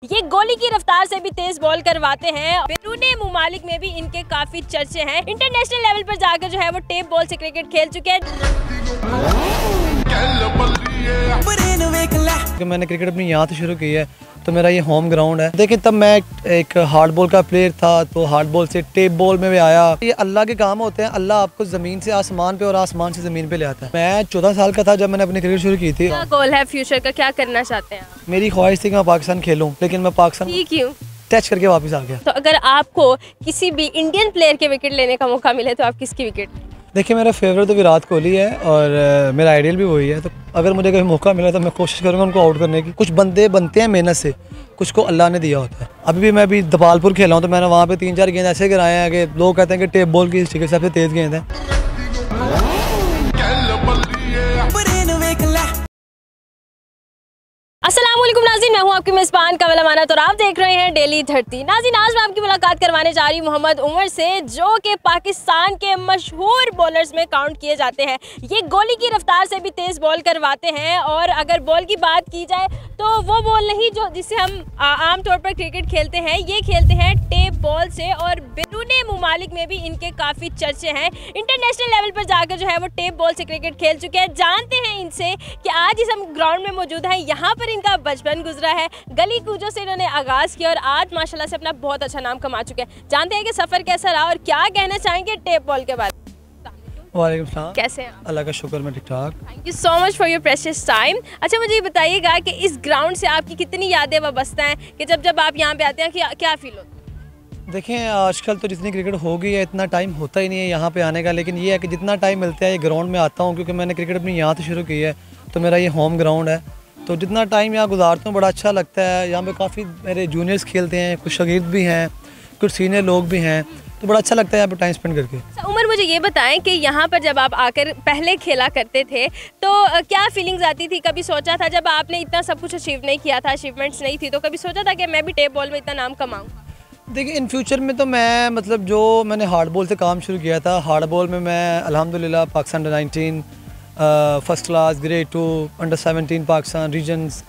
ये गोली की रफ्तार से भी तेज बॉल करवाते हैं। बैरूनी मुमालिक में भी इनके काफी चर्चे हैं। इंटरनेशनल लेवल पर जाकर जो है वो टेप बॉल से क्रिकेट खेल चुके हैं। मैंने क्रिकेट अपनी यहाँ से शुरू की है, तो मेरा ये होम ग्राउंड है। देखिए, तब मैं एक हार्ड बॉल का प्लेयर था, तो हार्ड बॉल से टेप बॉल में भी आया। ये अल्लाह के काम होते हैं। अल्लाह आपको ज़मीन से आसमान पे और आसमान से ज़मीन पे ले आता है। मैं 14 साल का था जब मैंने अपनी क्रिकेट शुरू की थी। क्या गोल है फ्यूचर का, क्या करना चाहते हैं? मेरी ख्वाहिश थी कि मैं पाकिस्तान खेलूँ, लेकिन मैं पाकिस्तान क्यों टच करके वापस आ गया। तो अगर आपको किसी भी इंडियन प्लेयर के विकेट लेने का मौका मिले तो आप किसकी विकेट? देखिए, मेरा फेवरेट तो विराट कोहली है और मेरा आइडियल भी वही है। तो अगर मुझे कभी मौका मिला तो मैं कोशिश करूँगा उनको आउट करने की। कुछ बंदे बनते हैं मेहनत से, कुछ को अल्लाह ने दिया होता है। अभी भी मैं दपालपुर खेला हूँ, तो मैंने वहाँ पे 3-4 गेंद ऐसे गिराए हैं कि लोग कहते हैं कि टेप बॉल की हिस्ट्री के सबसे तेज़ गेंद है। अस्सलाम वालेकुम नाज़रीन, मैं हूं आपकी मेज़बान कवल अमानत और आप देख रहे हैं डेली धरती। नाज़रीन, आज मैं आपकी मुलाकात करवाने जा रही हूं मोहम्मद उमर से, जो कि पाकिस्तान के मशहूर बॉलर्स में काउंट किए जाते हैं। ये गोली की रफ्तार से भी तेज़ बॉल करवाते हैं और अगर बॉल की बात की जाए तो वो बॉल नहीं जो जिससे हम आम तौर पर क्रिकेट खेलते हैं, ये खेलते हैं टेप बॉल से। और बैरूनी मुमालिक में भी इनके काफ़ी चर्चे हैं। इंटरनेशनल लेवल पर जाकर जो है वो टेप बॉल से क्रिकेट खेल चुके हैं। जानते हैं इनसे कि आज इस हम ग्राउंड में मौजूद हैं, यहाँ पर इनका बचपन गुजरा है, गली कूचों से इन्होंने आगाज़ किया और आज माशाल्लाह से अपना बहुत अच्छा नाम कमा चुके हैं। जानते हैं कि सफ़र कैसा रहा और क्या कहना चाहेंगे टेप बॉल के बारे में। वालेकुम सलाम। कैसे हैं? अल्लाह का शुक्र, मैं ठीक ठाक। Thank you so much for your precious time. अच्छा, मुझे ये बताइएगा कि इस ग्राउंड से आपकी कितनी यादें वाबस्ता हैं कि जब आप यहाँ पे आते हैं क्या फील होता है? देखें, आजकल तो जितनी क्रिकेट हो गई है इतना टाइम होता ही नहीं है यहाँ पे आने का, लेकिन ये है कि जितना टाइम मिलता है ये ग्राउंड में आता हूँ, क्योंकि मैंने क्रिकेट अपनी यहाँ से शुरू की है, तो मेरा ये होम ग्राउंड है। तो जितना टाइम यहाँ गुजारता हूँ बड़ा अच्छा लगता है। यहाँ पे काफ़ी मेरे जूनियर्स खेलते हैं, कुछ शागिर्द भी हैं, कुछ सीनियर लोग भी हैं, तो बड़ा अच्छा लगता है यहाँ पे टाइम स्पेंड करके। उमर, मुझे ये बताएं कि यहाँ पर जब आप आकर पहले खेला करते थे तो क्या फीलिंग्स आती थी? कभी सोचा था, जब आपने इतना सब कुछ अचीव नहीं किया था, अचीवमेंट्स नहीं थी, तो कभी सोचा था कि मैं भी टेप बॉल में इतना नाम कमाऊँ? देखिए, इन फ्यूचर में तो मैं जो मैंने हार्ड बॉल से काम शुरू किया था, हार्ड बॉल में मैं अल्हम्दुलिल्लाह Pakistan under 19 first class, grade 2, under 17 Pakistan regions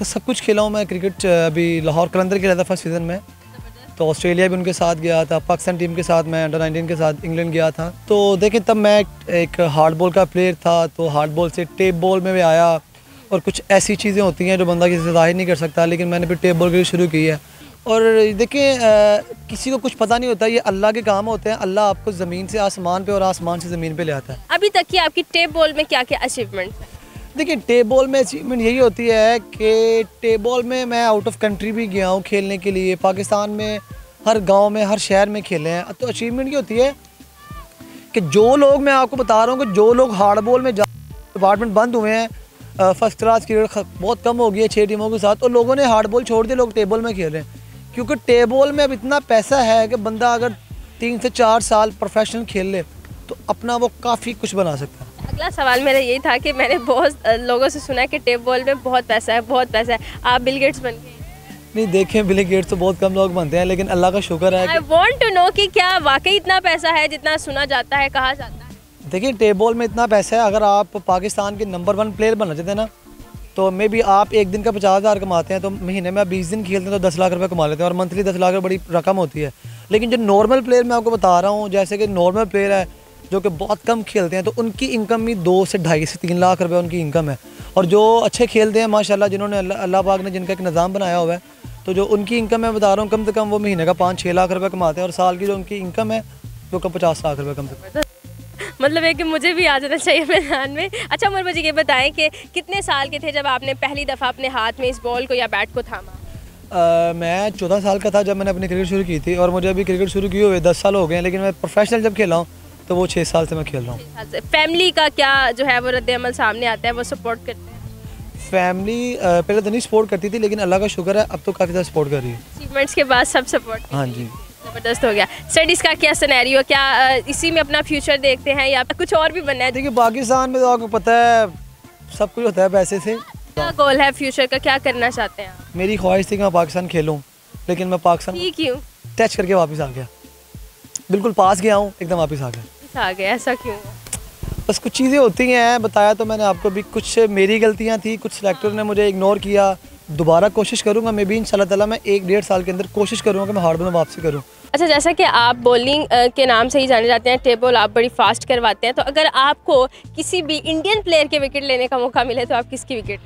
सब कुछ खेला हूँ मैं क्रिकेट। अभी लाहौर कलंदर खेला था फर्स्ट सीज़न में, तो ऑस्ट्रेलिया भी उनके साथ गया था, पाकिस्तान टीम के साथ मैं अंडर 19 के साथ इंग्लैंड गया था। तो देखिए, तब मैं एक हार्ड बॉल का प्लेयर था, तो हार्ड बॉल से टेप बॉल में भी आया और कुछ ऐसी चीज़ें होती हैं जो बंदा किसी से ज़ाहिर नहीं कर सकता, लेकिन मैंने फिर टेप बॉल के लिए शुरू की है। और देखिए, किसी को कुछ पता नहीं होता, ये अल्लाह के काम होते हैं। अल्लाह आपको ज़मीन से आसमान पे और आसमान से ज़मीन पे ले आता है। अभी तक की आपकी टेप बॉल में क्या क्या अचीवमेंट है? देखिए, टेप बॉल में अचीवमेंट यही होती है कि टेप बॉल में मैं आउट ऑफ कंट्री भी गया हूँ खेलने के लिए, पाकिस्तान में हर गांव में हर शहर में खेले हैं। तो अचीवमेंट ये होती है कि जो लोग, मैं आपको बता रहा हूँ कि जो लोग हार्ड बॉल में डिपार्टमेंट बंद हुए हैं, फर्स्ट क्लास क्रिकेट बहुत कम हो गई है 6 टीमों के साथ, और लोगों ने हार्ड बॉल छोड़ दिए, लोग टेप बॉल में खेल रहे हैं। क्योंकि टेप बॉल में अब इतना पैसा है कि बंदा अगर 3 से 4 साल प्रोफेशनल खेल ले तो अपना वो काफ़ी कुछ बना सकता है। अगला सवाल मेरा यही था कि मैंने बहुत लोगों से सुना है कि टेप बॉल में बहुत पैसा है, बहुत पैसा है। आप बिल गेट्स बन गए? नहीं, देखें, बिल गेट्स तो बहुत कम लोग बनते हैं, लेकिन अल्लाह का शुक्र है। आई वांट टू नो कि क्या वाकई इतना पैसा है जितना सुना जाता है, कहा जाता है? देखिए, टेप बॉल में इतना पैसा है, अगर आप पाकिस्तान के नंबर 1 प्लेयर बनना चाहते हैं ना, तो मे बी आप एक दिन का 50,000 कमाते हैं, तो महीने में आप 20 दिन खेलते हैं तो 10 लाख रुपए कमा लेते हैं, और मंथली 10 लाख बड़ी रकम होती है। लेकिन जो नॉर्मल प्लेयर मैं आपको बता रहा हूँ, जैसे कि नॉर्मल प्लेयर है जो कि बहुत कम खेलते हैं, तो उनकी इनकम भी 2 से 2.5 से 3 लाख रुपए उनकी इनकम है। और जो अच्छे खेलते हैं माशाल्लाह, जिन्होंने अल्लाह पाक ने जिनका एक निज़ाम बनाया हुआ है, तो जो उनकी इनकम मैं बता रहा हूँ, कम से कम वो महीने का 5-6 लाख रुपए कमाते हैं, और साल की जो उनकी इनकम है वो 50 लाख रुपए कम से कम। मतलब है कि मुझे भी आ जाना चाहिए मैदान में। अच्छा उमर, मुझे ये बताएं कि कितने साल के थे जब आपने पहली दफ़ा अपने हाथ में इस बॉल को या बैट को थामा? मैं 14 साल का था जब मैंने अपनी क्रिकेट शुरू की थी, और मुझे अभी क्रिकेट शुरू किए हुए 10 साल हो गए हैं, लेकिन मैं प्रोफेशनल जब खेला हूँ तो वो 6 साल से मैं खेल रहा हूँ। फैमिली का क्या जो है वो रद्द-ए-अमल सामने आता है, वो सपोर्ट करते हैं? फैमिली पहले तो नहीं सपोर्ट करती थी, लेकिन अल्लाह का शुक्र है अब तो काफ़ी ज़्यादा सपोर्ट कर रही है। अचीवमेंट्स के बाद सब सपोर्ट? हाँ जी, ज़बरदस्त हो गया। स्टडीज़ का क्या सिनेरियो, क्या इसी में अपना फ्यूचर देखते हैं या कुछ और भी बनना है? देखिए, पाकिस्तान में तो आपको पता है सब कुछ होता है पैसे से। क्या गोल है फ्यूचर का, क्या करना चाहते हैं? मेरी ख्वाहिश थी कि मैं पाकिस्तान खेलूँ, लेकिन मैं पाकिस्तान क्यों टच करके वापस आ गया। बिल्कुल पास गया हूँ, एकदम वापस आ गया। ऐसा क्यों? बस कुछ चीज़ें होती हैं, बताया तो मैंने आपको भी, कुछ मेरी गलतियाँ थी, कुछ सेलेक्टर ने मुझे इग्नोर किया, दोबारा कोशिश करूँगा, मे बी इंशाल्लाह ताला मैं 1-1.5 साल के अंदर कोशिश करूँगा कि मैं हार्ड बॉल में वापसी करूँ। अच्छा, जैसा कि आप बॉलिंग के नाम से ही जाने जाते हैं, टेप बॉल आप बड़ी फास्ट करवाते हैं, तो अगर आपको किसी भी इंडियन प्लेयर के विकेट लेने का मौका मिले तो आप किसकी विकेट?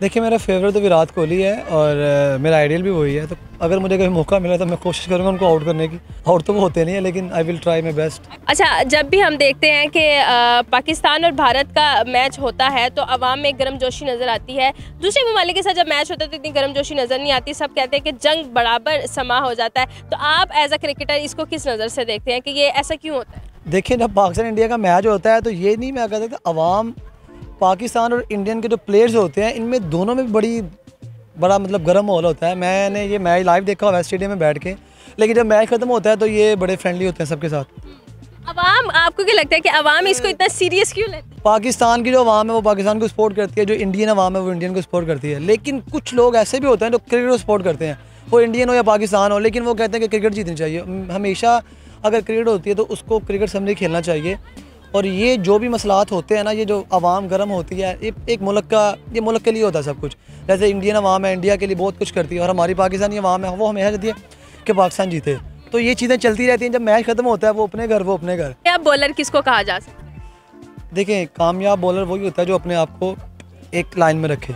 देखिए, मेरा फेवरेट तो विराट कोहली है और मेरा आइडियल भी वही है, तो अगर मुझे कभी मौका मिला तो मैं कोशिश करूँगा उनको आउट करने की। आउट तो वो होते नहीं है, लेकिन I will try my best. अच्छा, जब भी हम देखते हैं कि पाकिस्तान और भारत का मैच होता है तो अवाम में गर्मजोशी नज़र आती है, दूसरे ममालिक के साथ जब मैच होता है तो इतनी गर्मजोशी नज़र नहीं आती, सब कहते हैं कि जंग बराबर समा हो जाता है। तो आप एज अ क्रिकेटर इसको किस नज़र से देखते हैं कि ये ऐसा क्यों होता है? देखिए, जब पाकिस्तान इंडिया का मैच होता है तो ये नहीं मैं कह सकता, अवाम पाकिस्तान और इंडियन के जो प्लेयर्स होते हैं इनमें दोनों में बड़ा मतलब गर्म माहौल होता है। मैंने ये मैच लाइव देखा हुआ है स्टेडियम में बैठ के, लेकिन जब मैच खत्म होता है तो ये बड़े फ्रेंडली होते हैं सबके साथ। अवाम, आपको क्या लगता है कि अवाम इसको इतना सीरियस क्यों लेते हैं? पाकिस्तान की जो अवाम है वो पाकिस्तान को सपोर्ट करती है, जो इंडियन अवाम है वो इंडियन को सपोर्ट करती है। लेकिन कुछ लोग ऐसे भी होते हैं जो क्रिकेट को सपोर्ट करते हैं, वो इंडियन हो या पाकिस्तान हो, लेकिन वो कहते हैं कि क्रिकेट जीतनी चाहिए। हमेशा अगर क्रिकेट होती है तो उसको क्रिकेट समझ खेलना चाहिए। और ये जो भी मसलात होते हैं ना, ये जो आवाम गर्म होती है, एक मुल्क के लिए होता है सब कुछ। जैसे इंडियन अवाम है, इंडिया के लिए बहुत कुछ करती है, और हमारी पाकिस्तानी अवाम है वो हमेशा चाहती है कि पाकिस्तान जीते। तो ये चीज़ें चलती रहती हैं। जब मैच खत्म होता है वो अपने घर। कामयाब बॉलर किसको कहा जा सकता है? देखिए, कामयाब बॉलर वही होता है जो अपने आप को एक लाइन में रखे।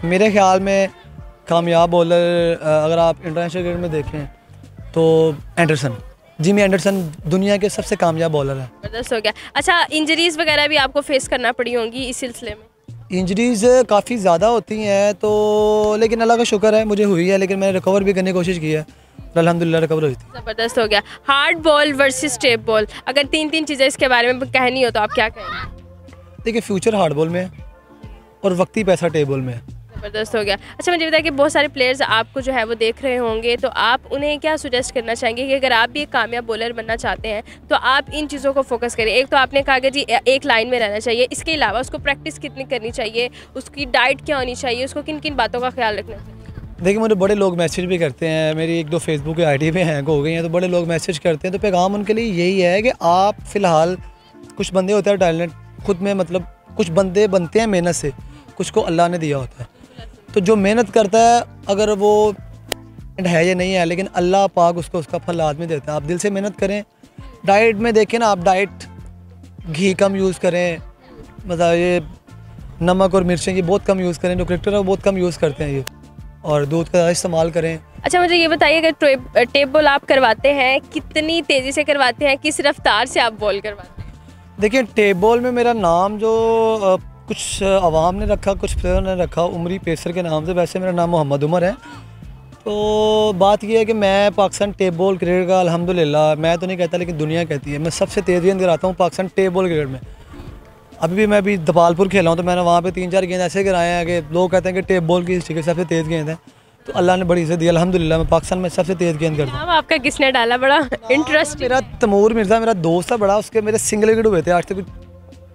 मेरे ख्याल में कामयाब बॉलर अगर आप इंटरनेशनल क्रिकेट में देखें तो जिमी एंडरसन दुनिया के सबसे कामयाब बॉलर है। जबरदस्त हो गया। अच्छा, इंजरीज वगैरह भी आपको फेस करना पड़ी होंगी इस सिलसिले में? इंजरीज़ काफ़ी ज़्यादा होती हैं तो, लेकिन अल्लाह का शुक्र है मुझे हुई है, लेकिन मैंने रिकवर भी करने की कोशिश की है, अल्हम्दुलिल्लाह रिकवर हुई थी। ज़बरदस्त हो गया। Hard ball versus tape ball, अगर 3 चीज़ें इसके बारे में कहनी हो तो आप क्या कहेंगे? देखिए, फ्यूचर हार्ड बॉल में है और वक्ती पैसा टेप बॉल में है। ज़बरदस्त हो गया। अच्छा, मुझे बताया कि बहुत सारे प्लेयर्स आपको जो है वो देख रहे होंगे, तो आप उन्हें क्या सुजेस्ट करना चाहेंगे कि अगर आप भी एक कामयाब बॉलर बनना चाहते हैं तो आप इन चीज़ों को फोकस करें? एक तो आपने कहा कि जी एक लाइन में रहना चाहिए, इसके अलावा उसको प्रैक्टिस कितनी करनी चाहिए, उसकी डाइट क्या होनी चाहिए, उसको किन किन बातों का ख्याल रखना चाहिए? देखिए, मुझे बड़े लोग मैसेज भी करते हैं, मेरी 1-2 फेसबुक की आईडी पे हैंग हो गई हैं, तो बड़े लोग मैसेज करते हैं। तो पैगाम उनके लिए यही है कि आप फ़िलहाल, कुछ बंदे होते हैं टैलेंट खुद में, मतलब कुछ बंदे बनते हैं मेहनत से, कुछ को अल्लाह ने दिया होता है। तो जो मेहनत करता है, अगर वो है या नहीं है, लेकिन अल्लाह पाक उसको उसका फल आदमी देता है। आप दिल से मेहनत करें। डाइट में देखें ना, आप डाइट घी कम यूज़ करें, मतलब ये नमक और मिर्चें ये बहुत कम यूज़ करें, जो क्रिकेटर है वो बहुत कम यूज़ करते हैं ये, और दूध का इस्तेमाल करें। अच्छा, मुझे ये बताइए अगर टेप बॉल आप करवाते हैं, कितनी तेज़ी से करवाते हैं, किस रफ्तार से आप बॉल करवाते हैं? देखिए, टेप बॉल में मेरा नाम जो कुछ अवाम ने रखा, कुछ प्लेयर ने रखा उमरी पेसर के नाम से, वैसे मेरा नाम मोहम्मद उमर है। तो बात यह है कि मैं पाकिस्तान टेप बॉल क्रिकेट का अल्हम्दुलिल्लाह, मैं तो नहीं कहता लेकिन दुनिया कहती है, मैं सबसे तेज़ गेंद गिराता हूँ पाकिस्तान टेप बॉल क्रिकेट में। अभी मैं दपालपुर खेला हूँ तो मैंने वहाँ पे 3-4 गेंद ऐसे गिराए हैं कि लोग कहते हैं कि टेप बॉल की हिस्ट्री की सबसे तेज़ गेंद है। तो अल्लाह ने बड़ी इज़्ज़त दी, अल्हम्दुलिल्लाह मैं पाकिस्तान में सबसे तेज़ गेंद करता हूँ। आपका किसने डाला? बड़ा इंटरेस्ट। मेरा तैमूर मिर्ज़ा मेरा दोस्त है बड़ा, उसके मेरे सिंगल विकेट हुए थे आज से कुछ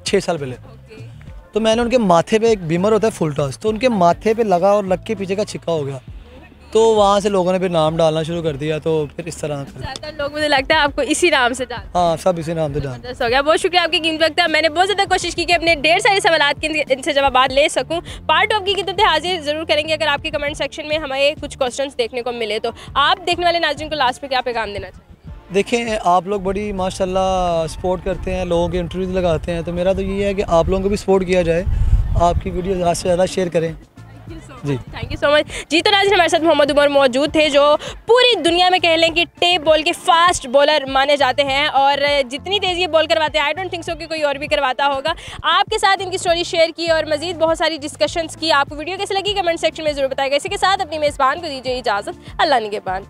6 साल पहले। तो मैंने उनके माथे पे, एक बीमर होता है फुल टॉस, तो उनके माथे पे लगा और लग के पीछे का छिक्का हो गया। तो वहाँ से लोगों ने फिर नाम डालना शुरू कर दिया, तो फिर इस तरह ज़्यादातर लोग, मुझे लगता है आपको इसी नाम से डालते हैं। हाँ, सब इसी नाम से डालते हैं। हो गया। बहुत शुक्रिया आपकी कीमती वक्त है। मैंने बहुत ज़्यादा कोशिश की कि अपने ढेर सारे सवालात के इनसे जवाब ले सकूं। पार्ट ऑफ की खिदमत हाजिर ज़रूर करेंगे अगर आपके कमेंट सेक्शन में हमें कुछ क्वेश्चंस देखने को मिले तो। आप देखने वाले नाज़रीन को लास्ट पे क्या पैगाम देना चाहिए? देखें, आप लोग बड़ी माशाल्लाह सपोर्ट करते हैं, लोगों के इंटरव्यूज़ लगाते हैं, तो मेरा तो ये है कि आप लोगों को भी सपोर्ट किया जाए, आपकी वीडियो ज़्यादा से ज़्यादा शेयर करें। जी, थैंक यू सो मच। जी, तो नाज़रीन, हमारे साथ मोहम्मद उमर मौजूद थे जो पूरी दुनिया में कह लें कि टेप बॉल के फास्ट बॉलर माने जाते हैं, और जितनी तेज़ी ये बॉल करवाते हैं आई डोंट थिंक सो कि कोई और भी करवाता होगा। आपके साथ इनकी स्टोरी शेयर की और मज़ीद बहुत सारी डिस्कशंस की। आपको वीडियो कैसे लगी कमेंट सेक्शन में ज़रूर बताएगा। इसी के साथ अपनी मेज़बान को दीजिए इजाज़त। अल्लाह निगहबान।